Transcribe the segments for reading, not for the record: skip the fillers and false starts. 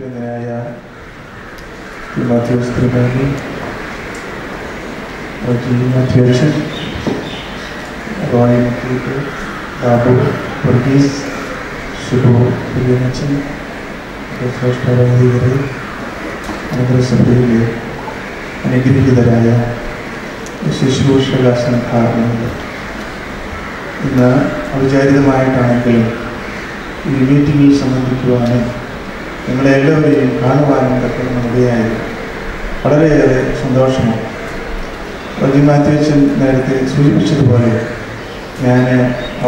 അഭിനന്ദനായ മാത്യൂസ് തിരുമേനി, അധ്യക്ഷൻ റോയ് മക്കളീട്ട്, ബാബു വർഗീസ്, ശുഭു പിരിയനച്ചൻ, ശ്രേഷ്ഠാധികാരി, നഗരസഭയിലെ അനുഗ്രഹീതരായ ശുശ്രൂഷക സംഘാടനങ്ങൾ, ഇന്ന് ഔചാരികമായിട്ടാണെങ്കിലും ഈ മീറ്റിങ്ങിൽ സംബന്ധിക്കുവാനും നിങ്ങളെല്ലാവരെയും കാണുവാനും തക്കണമിടയായി വളരെയേറെ സന്തോഷമാണ്. റോജി മാത്യുച്ചൻ നേരത്തെ സൂചിപ്പിച്ചതുപോലെ ഞാൻ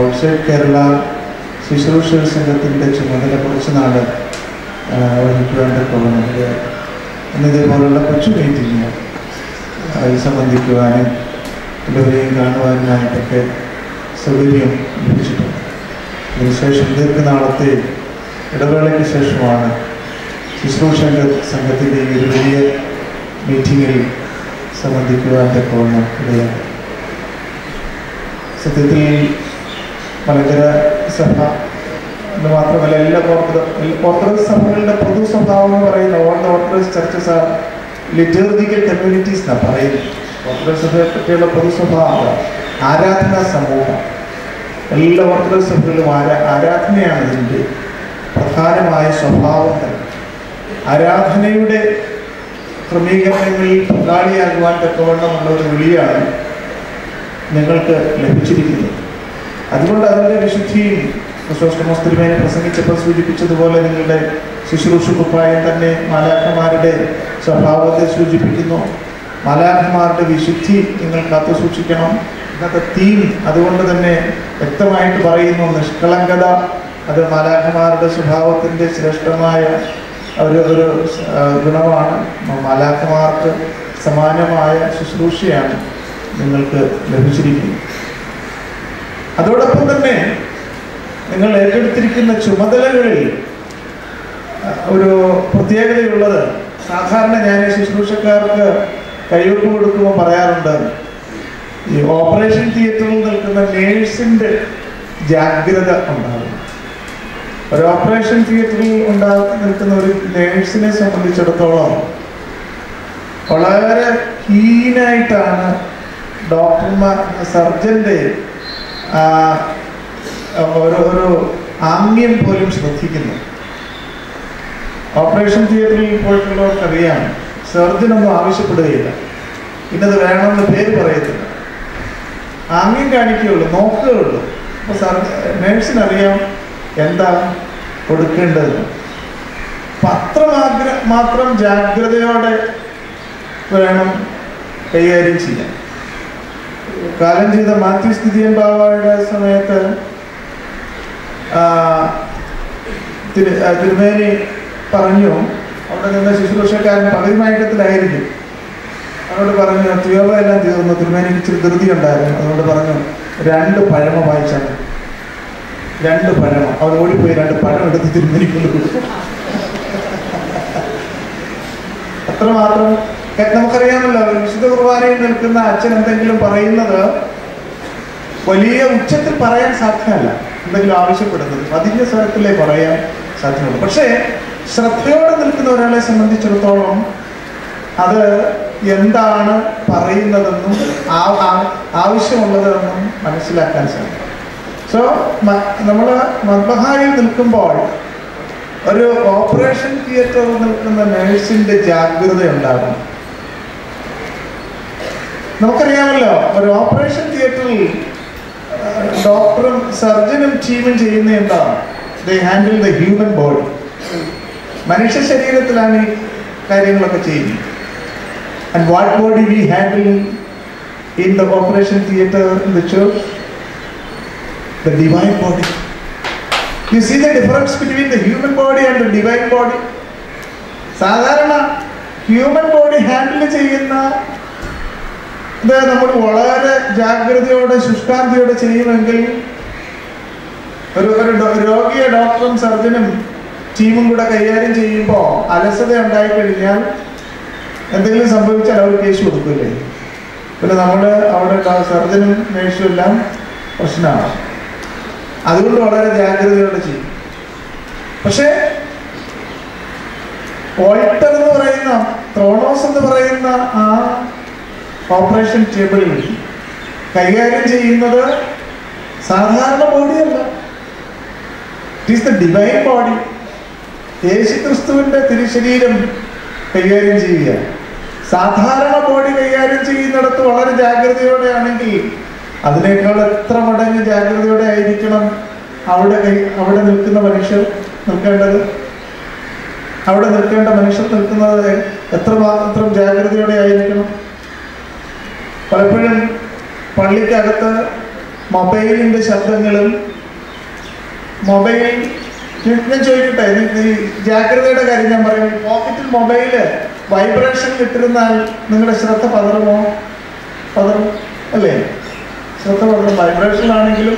ഔട്ട്സൈഡ് കേരള ശുശ്രൂഷക സംഘത്തിൻ്റെ ചുമതല കുറച്ച് നാൾ വഹിക്കുവാൻ തക്കണമിടയായി. ഇതേപോലുള്ള കൊച്ചു മീറ്റിങ്ങിൽ സംബന്ധിക്കുവാനും എല്ലാവരെയും കാണുവാനായിട്ടൊക്കെ സൗകര്യം ലഭിച്ചിട്ടുണ്ട്. അതിനുശേഷം ദീർഘനാളത്തെ ഇടവേളയ്ക്ക് ശേഷമാണ് ശുശ്രൂഷക സംഘത്തിൻ്റെ ഈ ഒരു വലിയ മീറ്റിങ്ങിൽ സംബന്ധിക്കുവാൻ തക്കവണ്ണം ഇടയാണ്. സത്യത്തിൽ മലങ്കര സഭ എന്ന് മാത്രമല്ല, എല്ലാ ഓർത്തഡോക്സ് സഭകളുടെ പൊതു സ്വഭാവം എന്ന് പറയുന്ന all the orthodox churches are liturgical communities എന്നാണ് പറയുന്നത്. ഓർത്തഡോക്സ് സഭയെ പറ്റിയുള്ള പൊതു സ്വഭാവം ആരാധനാ സമൂഹം. എല്ലാ ഓർത്തഡോക്സ് സഭകളിലും ആരാധനയാണ് ഇതിൻ്റെ പ്രധാനമായ സ്വഭാവം തന്നെ. ആരാധനയുടെ ക്രമീകരണങ്ങളിൽ പങ്കാളിയാകുവാൻ തക്കവണ്ണമുള്ള ഒരു വിളിയാണ് ഞങ്ങൾക്ക് ലഭിച്ചിരിക്കുന്നത്. അതുകൊണ്ട് അതിൻ്റെ വിശുദ്ധിയും തിരുമേനി പ്രസംഗിച്ചപ്പോൾ സൂചിപ്പിച്ചതുപോലെ നിങ്ങളുടെ ശുശ്രൂഷ കുപ്പായം തന്നെ മാലാഖമാരുടെ സ്വഭാവത്തെ സൂചിപ്പിക്കുന്നു. മാലാഖമാരുടെ വിശുദ്ധി നിങ്ങൾ കാത്തു സൂക്ഷിക്കണം. ഇന്നത്തെ തീം അതുകൊണ്ട് തന്നെ വ്യക്തമായിട്ട് പറയുന്നു, നിഷ്കളങ്കത. അത് മാലാഖമാരുടെ സ്വഭാവത്തിൻ്റെ ശ്രേഷ്ഠമായ ഒരു ഗുണമാണ്. മാലാഖമാർക്ക് സമാനമായ ശുശ്രൂഷയാണ് നിങ്ങൾക്ക് ലഭിച്ചിരിക്കുന്നത്. അതോടൊപ്പം തന്നെ നിങ്ങൾ ഏറ്റെടുത്തിരിക്കുന്ന ചുമതലകളിൽ ഒരു പ്രത്യേകതയുള്ളത്, സാധാരണ ഞാൻ ശുശ്രൂഷക്കാർക്ക് കൈവെപ്പ് കൊടുക്കുമ്പോൾ പറയാറുണ്ട്, ഈ ഓപ്പറേഷൻ തിയേറ്ററിൽ നിൽക്കുന്ന നേഴ്സിൻ്റെ ജാഗ്രത ഉണ്ടാകും. ഒരു ഓപ്പറേഷൻ തിയേറ്ററിൽ നിൽക്കുന്ന ഒരു നേഴ്സിനെ സംബന്ധിച്ചിടത്തോളം വളരെ കീനായിട്ടാണ് ഡോക്ടർമാർ സർജൻ്റെ ഒരു ആംഗ്യം പോലും ശ്രദ്ധിക്കുന്നു. ഓപ്പറേഷൻ തിയേറ്ററിൽ പോയിട്ടുള്ളവർക്കറിയാം, സർജനൊന്നും ആവശ്യപ്പെടുകയില്ല, ഇന്നത് വേണമെന്ന് പേര് പറയത്തില്ല, ആംഗ്യം കാണിക്കുകയുള്ളൂ, നോക്കുകയുള്ളൂ. അപ്പോൾ നേഴ്സിനറിയാം എന്താ കൊടുക്കേണ്ടതെന്ന്. മാത്രം ജാഗ്രതയോടെ വേണം കൈകാര്യം ചെയ്യാൻ. കാലം ചെയ്ത മാത്യൂസ് തിരിയൻ ബാവയുടെ സമയത്ത് തിരുമേനി പറഞ്ഞു, അവിടെ നിന്ന് ശുശ്രൂഷക്കാരൻ പകുതി മയക്കത്തിലായിരിക്കും, അവരോട് പറഞ്ഞു, തീവ്രമെല്ലാം തീർന്നു, തിരുമേനിക്ക് ഇച്ചിരി ധൃതി ഉണ്ടായിരുന്നു, അതുകൊണ്ട് പറഞ്ഞു 2 പഴമ വായിച്ചാൽ 2 പഴമ. അവർ ഓടിപ്പോയി 2 പഴം എടുത്ത് തിരുമേനിക്കൊണ്ട് കൊടുക്കും. അത്രമാത്രം നമുക്കറിയാമല്ലോ, വിശുദ്ധ കുർബാനയിൽ നിൽക്കുന്ന അച്ഛൻ എന്തെങ്കിലും പറയുന്നത് വലിയ ഉച്ചത്തിൽ പറയാൻ സാധ്യമല്ല. എന്തെങ്കിലും ആവശ്യപ്പെടുന്നത് പതിഞ്ഞ സ്വരത്തിലേ പറയാൻ സാധ്യമുള്ളൂ. പക്ഷേ ശ്രദ്ധയോടെ നിൽക്കുന്ന ഒരാളെ സംബന്ധിച്ചിടത്തോളം അത് എന്താണ് പറയുന്നതെന്നും ആവശ്യമുള്ളതെന്നും മനസ്സിലാക്കാൻ സാധിക്കും. സോ നമ്മൾ മദ്ബഹായിൽ നിൽക്കുമ്പോൾ ഒരു ഓപ്പറേഷൻ തിയേറ്ററിൽ നിൽക്കുന്ന നേഴ്സിൻ്റെ ജാഗ്രത ഉണ്ടാകും. നമുക്കറിയാമല്ലോ, ഒരു ഓപ്പറേഷൻ തിയേറ്ററിൽ ഡോക്ടറും സർജനും ടീമും ചെയ്യുന്ന എന്താണ്? ദേ ഹാൻഡിൽ ദ ഹ്യൂമൻ ബോഡി. മനുഷ്യ ശരീരത്തിലാണ് ഈ കാര്യങ്ങളൊക്കെ ചെയ്യുന്നത്. And what body V handle in the operation theatre in the church? The divine body. You see the difference between the human body and the divine body? സാധാരണ human body handle ചെയ്യുന്ന ഇത് നമ്മൾ വളരെ ജാഗ്രതയോടെ ശുഷ്കാന്തിയോടെ ചെയ്യുമെങ്കിൽ ഒരു രോഗിയെ ഡോക്ടറും സർജനും ടീമും കൂടെ കൈകാര്യം ചെയ്യുമ്പോൾ അലസത ഉണ്ടായിക്കഴിഞ്ഞാൽ എന്തെങ്കിലും സംഭവിച്ചാൽ അവർ കേസ് കൊടുക്കില്ലേ? പിന്നെ നമ്മൾ അവിടെ സർജനും നേഴ്സും എല്ലാം പ്രശ്നമാണ്. അതുകൊണ്ട് വളരെ ജാഗ്രതയോടെ ചെയ്യും. പക്ഷേ ഓൾട്ടർ എന്ന് പറയുന്ന, ത്രോണോസ് എന്ന് പറയുന്ന ആ ഓപ്പറേഷൻ ടേബിളിൽ കൈകാര്യം ചെയ്യുന്നത് സാധാരണ ബോഡിയല്ല. It is the divine body. യേശുക്രിസ്തുവിന്റെ തിരുശരീരം കൈകാര്യം ചെയ്യുക. സാധാരണ ബോഡി കൈകാര്യം ചെയ്യുന്നിടത്ത് വളരെ ജാഗ്രതയോടെ ആണെങ്കിൽ അതിനേക്കാൾ എത്ര മടങ്ങ് ജാഗ്രതയോടെ ആയിരിക്കണം അവിടെ നിൽക്കുന്ന മനുഷ്യർ നിൽക്കേണ്ടത്. അവിടെ നിൽക്കേണ്ട മനുഷ്യർ നിൽക്കുന്നത് എത്രമാത്രം ജാഗ്രതയോടെ ആയിരിക്കണം. പലപ്പോഴും പള്ളിക്കകത്ത് മൊബൈലിന്റെ ശബ്ദങ്ങളും ഞാൻ ചോദിക്കട്ടെ, ഈ ജാഗ്രതയുടെ കാര്യം ഞാൻ പറയും. പോക്കറ്റിൽ മൊബൈല് വൈബ്രേഷൻ ഇട്ടിരുന്നാൽ നിങ്ങളുടെ ശ്രദ്ധ പതറുമോ? പതറും അല്ലേ? ശ്രദ്ധ പതറും. വൈബ്രേഷനാണെങ്കിലും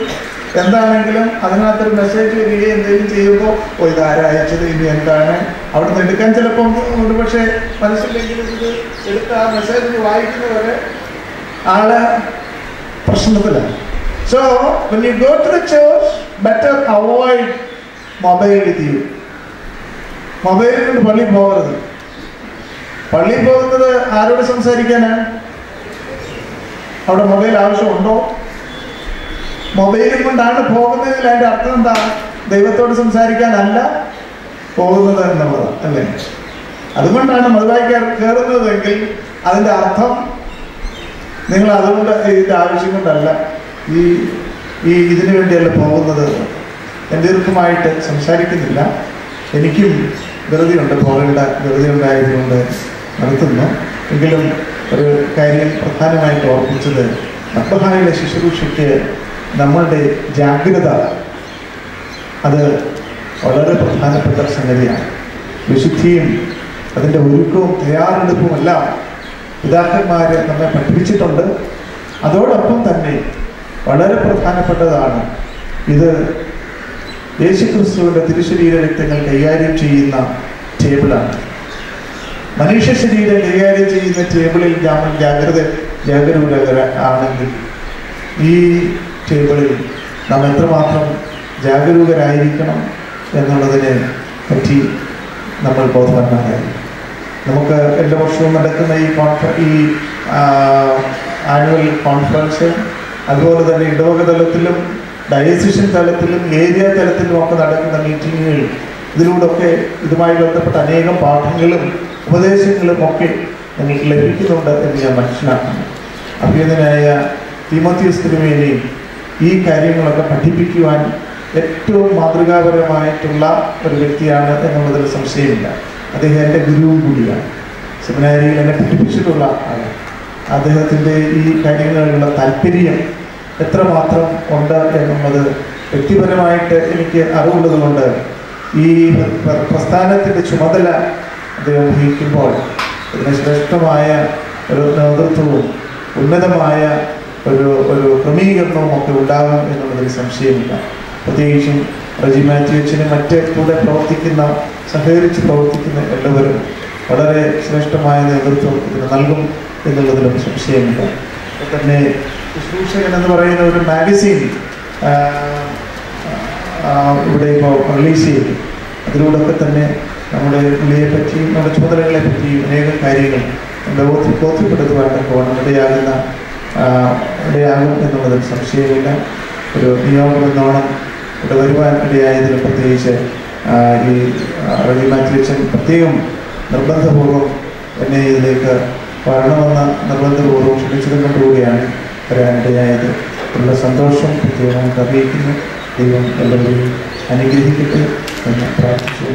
എന്താണെങ്കിലും അതിനകത്തൊരു മെസ്സേജ് വരികയും എന്തെങ്കിലും ചെയ്യുമ്പോൾ ഇതാരയച്ചത്, ഇനി എന്താണ് അവിടെ നിന്ന് എടുക്കാൻ ചിലപ്പോൾ ഒരുപക്ഷെ മനസ്സിലെങ്കിലും ഇത് എടുത്ത് ആ മെസ്സേജ് വായിക്കുന്നവരെ ആള് പ്രശ്നത്തിലാണ്. So when you go to the church, better avoid mobile with you. മൊബൈലിൽ കൊണ്ട് പള്ളിയിൽ പോകരുത്. പള്ളിയിൽ പോകുന്നത് ആരോട് സംസാരിക്കാനാണ്? അവിടെ മൊബൈൽ ആവശ്യമുണ്ടോ? മൊബൈലും കൊണ്ടാണ് പോകുന്നതിൽ അതിൻ്റെ അർത്ഥം എന്താ? ദൈവത്തോട് സംസാരിക്കാനല്ല പോകുന്നത് എന്നുള്ളത് അല്ലേ? അതുകൊണ്ടാണ് മൊബൈൽ കയറുന്നതെങ്കിൽ അതിൻ്റെ അർത്ഥം നിങ്ങൾ അതുകൊണ്ട് ഇതിൻ്റെ ആവശ്യം കൊണ്ടല്ല, ഇതിനു വേണ്ടിയല്ല പോകുന്നത്. ഞാൻ ദീർഘമായിട്ട് സംസാരിക്കുന്നില്ല. എനിക്കും ധൃതിയുണ്ട്, പോകേണ്ട ധൃതി ഉണ്ടായതുകൊണ്ട് നടത്തുന്നു. എങ്കിലും ഒരു കാര്യം പ്രധാനമായിട്ട് ഓർപ്പിച്ചത്, മദ്ബഹായിലെ ശുശ്രൂഷയ്ക്ക് നമ്മളുടെ ജാഗ്രത അത് വളരെ പ്രധാനപ്പെട്ട സംഗതിയാണ്. വിശുദ്ധിയും അതിൻ്റെ ഒരുക്കവും തയ്യാറെടുപ്പുമെല്ലാം പിതാക്കന്മാർ നമ്മെ പഠിപ്പിച്ചിട്ടുണ്ട്. അതോടൊപ്പം തന്നെ വളരെ പ്രധാനപ്പെട്ടതാണ് ഇത് യേശുക്രിസ്തുവിന്റെ തിരുശരീര രക്തങ്ങൾ കൈകാര്യം ചെയ്യുന്ന ടേബിളാണ്. മനുഷ്യ ശരീരം കൈകാര്യം ചെയ്യുന്ന ടേബിളിൽ നമ്മൾ ജാഗരൂകരാണെങ്കിൽ ഈ ടേബിളിൽ നാം എത്രമാത്രം ജാഗരൂകരായിരിക്കണം എന്നുള്ളതിനെ പറ്റി നമ്മൾ ബോധവാന്മാരായി. നമുക്ക് എല്ലാ വർഷവും നടക്കുന്ന ഈ ആനുവൽ കോൺഫറൻസ്, അതുപോലെ തന്നെ ഇടവക തലത്തിലും ഡയസിഷൻ തലത്തിലും ഏരിയ തലത്തിലും ഒക്കെ നടക്കുന്ന മീറ്റിങ്ങുകൾ, ഇതിലൂടെയൊക്കെ ഇതുമായി ബന്ധപ്പെട്ട അനേകം പാഠങ്ങളും ഉപദേശങ്ങളും ഒക്കെ നമുക്ക് ലഭിക്കുന്നുണ്ട് എന്ന് ഞാൻ മനസ്സിലാക്കുന്നു. അഭ്യുതനായ തീമോത്തിയോസ് തിരുമേനിയും ഈ കാര്യങ്ങളൊക്കെ പഠിപ്പിക്കുവാൻ ഏറ്റവും മാതൃകാപരമായിട്ടുള്ള ഒരു വ്യക്തിയാണ് എന്നുള്ളതിൽ സംശയമില്ല. അദ്ദേഹം എൻ്റെ ഗുരുവും കൂടിയാണ്. സെമിനാരിയിൽ എന്നെ പഠിപ്പിച്ചിട്ടുള്ള ആളാണ്. അദ്ദേഹത്തിൻ്റെ ഈ കാര്യങ്ങളിലുള്ള താല്പര്യം എത്രമാത്രം ഉണ്ട് എന്നുള്ളത് വ്യക്തിപരമായിട്ട് എനിക്ക് അറിവുള്ളത് കൊണ്ട് ഈ പ്രസ്ഥാനത്തിൻ്റെ ചുമതല അദ്ദേഹം വഹിക്കുമ്പോൾ ഇതിന് ശ്രേഷ്ഠമായ ഒരു നേതൃത്വവും ഉന്നതമായ ഒരു ക്രമീകരണവും ഒക്കെ ഉണ്ടാകും എന്നുള്ളതിൽ സംശയമില്ല. പ്രത്യേകിച്ചും റജി മാത്യു അച്ഛനും മറ്റ് കൂടെ സഹകരിച്ച് പ്രവർത്തിക്കുന്ന എല്ലാവരും വളരെ ശ്രേഷ്ഠമായ നേതൃത്വം ഇതിന് നൽകും എന്നുള്ളതിലും സംശയമില്ല. തന്നെ ശുശ്രൂഷകൻ എന്ന് പറയുന്ന ഒരു മാഗസീൻ ഇവിടെ ഇപ്പോൾ റിലീസ് ചെയ്തു. അതിലൂടെയൊക്കെ തന്നെ നമ്മുടെ പുള്ളിയെ പറ്റിയും നമ്മുടെ ചുമതലകളെ പറ്റിയും അനേകം കാര്യങ്ങൾ ബോധ്യപ്പെടുത്തുവാൻ പോകണം ഇടയാകും എന്നുള്ളതിൽ സംശയമില്ല. ഒരു നിയോഗമെന്നോണം ഇവിടെ വരുവാൻ ഇടയായതിൽ പ്രത്യേകിച്ച് ഈ റജി മാത്യു അച്ഛൻ പ്രത്യേകം നിർബന്ധപൂർവ്വം എന്നെ ഇതിലേക്ക് വരണമെന്ന നിർബന്ധപൂർവ്വം ക്ഷണിച്ചതും കൊണ്ടുകൂടിയാണ് വരാനിടയായത്. ഉള്ള സന്തോഷം പ്രത്യേകമായിട്ട് അറിയിക്കുന്നു. ദൈവം എല്ലാവരെയും അനുഗ്രഹിക്കട്ടെ എന്ന് പ്രാർത്ഥിച്ചു.